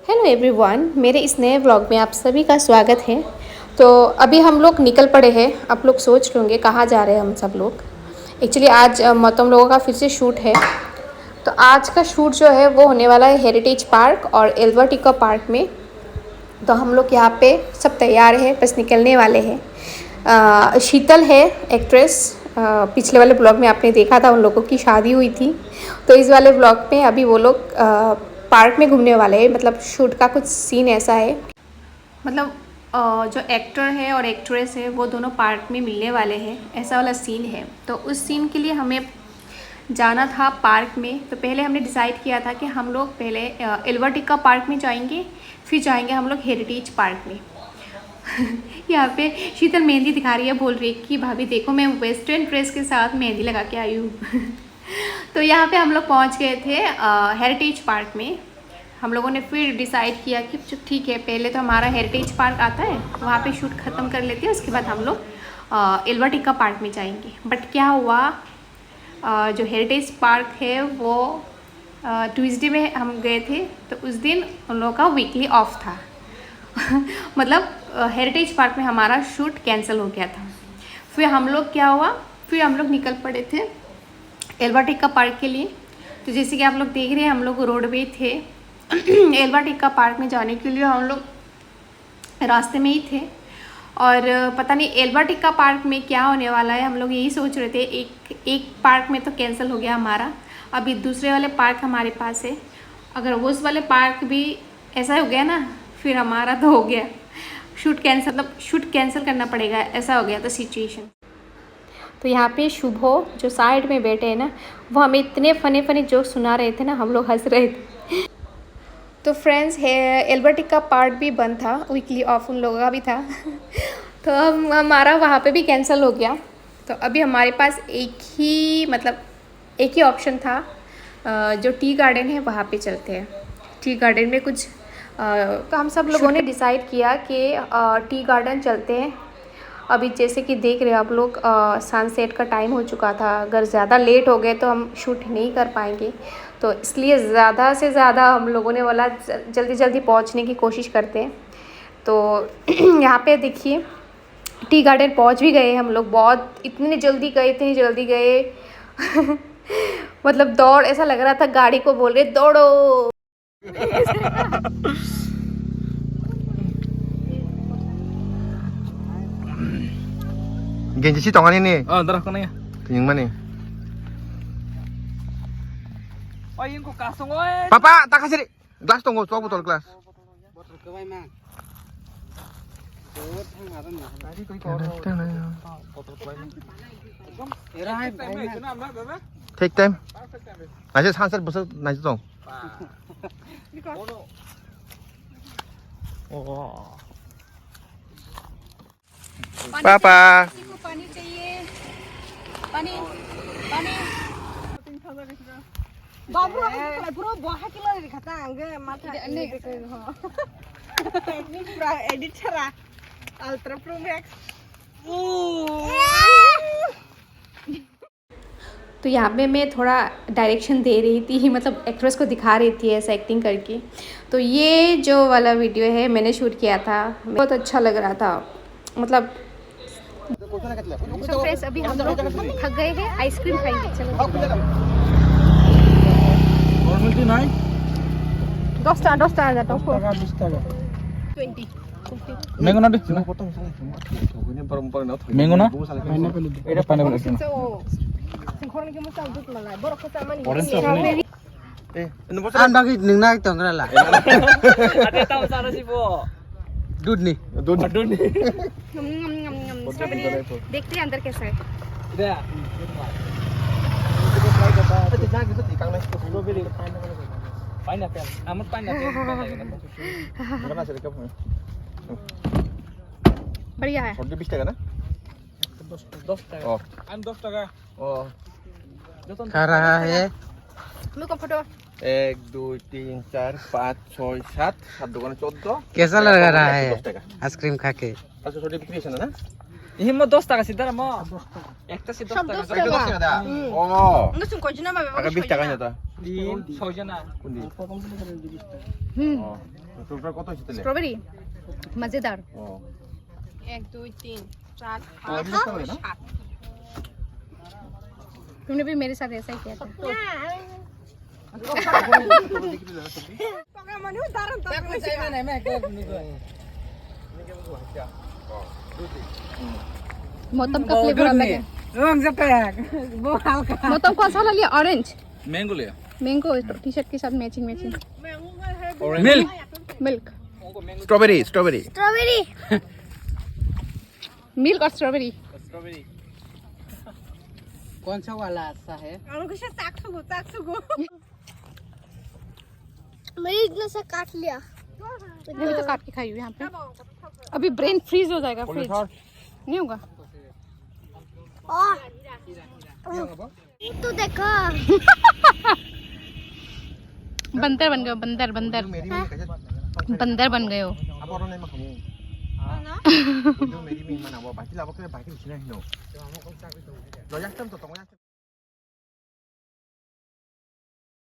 Hello everyone, मेरे इस नए व्लॉग में आप सभी का स्वागत है। तो अभी हम लोग निकल पड़े हैं। आप लोग सोच रहे होंगे कहाँ जा रहे हैं हम सब लोग। एक्चुअली आज तुम लोगों का फिर से शूट है। तो आज का शूट जो है वो होने वाला है हेरिटेज पार्क और एल्बर्ट इको पार्क में। तो हम लोग यहाँ पे सब तैयार हैं, बस निकलने वाले हैं। शीतल है एक्ट्रेस। पिछले वाले ब्लॉग में आपने देखा था उन लोगों की शादी हुई थी। तो इस वाले ब्लॉग में अभी वो लोग पार्क में घूमने वाले हैं। मतलब शूट का कुछ सीन ऐसा है, मतलब जो एक्टर है और एक्ट्रेस है वो दोनों पार्क में मिलने वाले हैं, ऐसा वाला सीन है। तो उस सीन के लिए हमें जाना था पार्क में। तो पहले हमने डिसाइड किया था कि हम लोग पहले एल्बर्ट इको पार्क में जाएंगे, फिर जाएंगे हम लोग हेरिटेज पार्क में। यहाँ पे शीतल मेहंदी दिखा रही है, बोल रही है कि भाभी देखो मैं वेस्टर्न ड्रेस के साथ मेहंदी लगा के आई हूँ। तो यहाँ पे हम लोग पहुँच गए थे हेरिटेज पार्क में। हम लोगों ने फिर डिसाइड किया कि ठीक है, पहले तो हमारा हेरिटेज पार्क आता है, वहाँ पे शूट ख़त्म कर लेते हैं, उसके बाद हम लोग एल्बर्ट इको पार्क में जाएंगे। बट क्या हुआ, जो हेरिटेज पार्क है वो ट्यूसडे में हम गए थे, तो उस दिन उन लोगों का वीकली ऑफ था। मतलब हेरिटेज पार्क में हमारा शूट कैंसिल हो गया था। फिर हम लोग क्या हुआ, फिर हम लोग निकल पड़े थे एल्बर्ट इको पार्क के लिए। तो जैसे कि आप लोग देख रहे हैं, हम लोग रोड पे थे। एल्बर्ट इको पार्क में जाने के लिए हम लोग रास्ते में ही थे। और पता नहीं एल्बर्ट इको पार्क में क्या होने वाला है, हम लोग यही सोच रहे थे। एक पार्क में तो कैंसिल हो गया हमारा, अभी दूसरे वाले पार्क हमारे पास है। अगर उस वाले पार्क भी ऐसा हो गया ना, फिर हमारा तो हो गया शूट कैंसिल, मतलब शूट कैंसिल करना पड़ेगा, ऐसा हो गया था सिचुएशन। तो यहाँ पे शुभो जो साइड में बैठे हैं ना, वो हमें इतने फनी फनी जोक सुना रहे थे ना, हम लोग हंस रहे थे। तो फ्रेंड्स, एल्बर्ट इको पार्क भी बंद था, वीकली ऑफ उन लोगों का भी था। तो हमारा वहाँ पे भी कैंसिल हो गया। तो अभी हमारे पास एक ही ऑप्शन था, जो टी गार्डन है वहाँ पे चलते हैं। टी गार्डन में कुछ तो हम सब लोगों ने डिसाइड किया कि टी गार्डन चलते हैं। अभी जैसे कि देख रहे हो आप लोग, सनसेट का टाइम हो चुका था। अगर ज़्यादा लेट हो गए तो हम शूट नहीं कर पाएंगे, तो इसलिए ज़्यादा से ज़्यादा हम लोगों ने बोला जल्दी जल्दी पहुंचने की कोशिश करते हैं। तो यहाँ पे देखिए टी गार्डन पहुंच भी गए हम लोग। बहुत इतनी जल्दी गए। मतलब दौड़, ऐसा लग रहा था गाड़ी को बोल रहे दौड़ो। Genji si tongan ini. Oh, ntar aku nanya. Yang mana? Oh, yang kok kasong oi. Papa, tak kasih gelas tunggu, coba botol gelas. Botol ke bay mang. Buat hang ada nih. Tadi kau ikut. Botol ke bay. Era hai bay. Take time. Nanti sunset besar nanti dong. Oh. Papa. पानी चाहिए, पानी पानी। बाबू पूरा बाहा kilo दिखाता आगे माथा नहीं हो। टेक्निक पूरा एडिट छरा अल्ट्रा प्रो मैक्स। तो यहाँ पे मैं थोड़ा डायरेक्शन दे रही थी, मतलब एक्ट्रेस को दिखा रही थी ऐसा एक्टिंग करके। तो ये जो वाला वीडियो है मैंने शूट किया था, बहुत अच्छा लग रहा था। मतलब तो फ्रेंड्स, अभी हम लोग थक गए हैं, आइसक्रीम खाएंगे। चलो और मिलती नहीं? 10 টাকা 20 টাকা। 20 Mango na deh. Mango na? Pineapple itu. Orange. An bagi ningna itu enggak lah. Ada tahu sana sih, Bu. दूध नहीं Adun nih. देखते हैं अंदर कैसा है। Udah. Pineapple. Amat pineapple. बढ़िया है। 20 টাকা না? 10 টাকা। Oh. An 10 টাকা। Oh. खा रहा है। मेरे को फोटो 1 2 3 4 5 6 7 7 দোকানে 14। कैसा लग रहा है 10 টাকা। आइसक्रीम खा के? আচ্ছা ছোট বিক্রি হয়েছে না? Ini mau 10 টাকা sih, dar mau. Ekta sih 10 Sam টাকা. 10 Itu 10 টাকা। ও। Enggak sungguh aja nama Agak 20 টাকা না তো? Di Sojana. কোন দিন? ও। টোটাল কত হচ্ছে তাহলে स्ट्रॉबेरी मजेदार ও 1 2 3 4 তাহলে 5 হবে না 7 तुमने भी मेरे साथ ऐसा ही किया था পকা মানুষ দারুণ তো मौतम का फ्लेवर अलग है রং জপেক বহু হালকা मौतम कौन सा वाला लिया ऑरेंज मैंगो लिया मैंगो टी शर्ट के साथ matching matching milk milk strawberry strawberry milk और स्ट्रॉबेरी कौन सा वाला अच्छा है আমাকে সে চাক সুগো मेरी इतना सा काट लिया मैं भी तो काट के खाई हूँ यहाँ पे अभी ब्रेन फ्रीज हो जाएगा फ्रीज नहीं होगा तो देखो बंदर बन गए हो, बंदर बंदर মেরি মেরি কাছে बंदर बन गए हो আবার অনেক মাখামু মেরি মেরি মানে আবার বাকি লাভ করে বাকি ছিল না লজাস্তাম তো তোমার